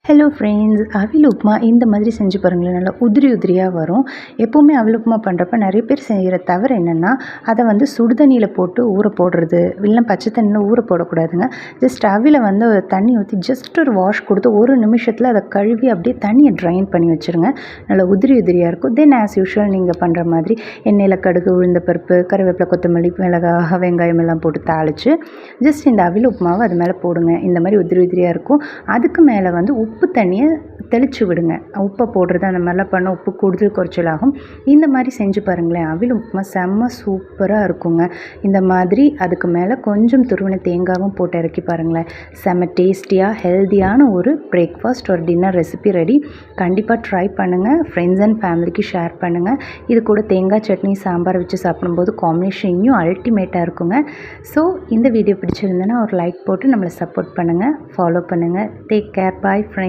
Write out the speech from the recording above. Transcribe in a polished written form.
Hello friends, அவில் உப்புமா இந்த மாதிரி செஞ்சு பாருங்களேன். நல்லா உதிரி உதிரியாக வரும். எப்போவுமே அவில் உப்புமா பண்ணுறப்ப நிறைய பேர் செய்கிற தவறு என்னென்னா, அதை வந்து சுடுதண்ணியில் போட்டு ஊற போடுறது, இல்லைனா பச்சை தண்ணியில் ஊற போடக்கூடாதுங்க. ஜஸ்ட் அவில வந்து தண்ணி ஊற்றி ஜஸ்ட் ஒரு வாஷ் கொடுத்து ஒரு நிமிஷத்தில் அதை கழுவி அப்படியே தண்ணியை ட்ரைன் பண்ணி வச்சுருங்க. நல்லா உதிரி உதிரியாக இருக்கும். தென் ஆஸ் யூஷுவல் நீங்கள் பண்ணுற மாதிரி எண்ணெயில் கடுகு, உளுந்த பருப்பு, கருவேப்பிலை, கொத்தமல்லி, மிளகாய், வெங்காயம் எல்லாம் போட்டு தாளித்து ஜஸ்ட் இந்த அவில் உப்புமாவை அது மேலே போடுங்க. இந்த மாதிரி உதிரி உதிரியாக இருக்கும். அதுக்கு மேலே வந்து உப்பு தண்ணியை தெளித்து விடுங்க. உப்பை போடுறது அந்த மாதிரிலாம் பண்ண உப்பு கூடுதல் குறைச்சல் ஆகும். இந்த மாதிரி செஞ்சு பாருங்களேன். அவில் உப்புமா செம்ம சூப்பராக இருக்குங்க. இந்த மாதிரி அதுக்கு மேலே கொஞ்சம் துருவின தேங்காயும் போட்டு இறக்கி பாருங்களேன். செம்ம டேஸ்டியாக ஹெல்த்தியான ஒரு பிரேக்ஃபாஸ்ட் ஒரு டின்னர் ரெசிபி ரெடி. கண்டிப்பாக ட்ரை பண்ணுங்கள். ஃப்ரெண்ட்ஸ் அண்ட் ஃபேமிலிக்கு ஷேர் பண்ணுங்கள். இது கூட தேங்காய் சட்னி, சாம்பார் வச்சு சாப்பிடும்போது காம்பினேஷன் இன்னும் அல்டிமேட்டாக இருக்குங்க. ஸோ இந்த வீடியோ பிடிச்சிருந்தேன்னா ஒரு லைக் போட்டு நம்மளை சப்போர்ட் பண்ணுங்கள், ஃபாலோ பண்ணுங்கள். Take care. Bye friends.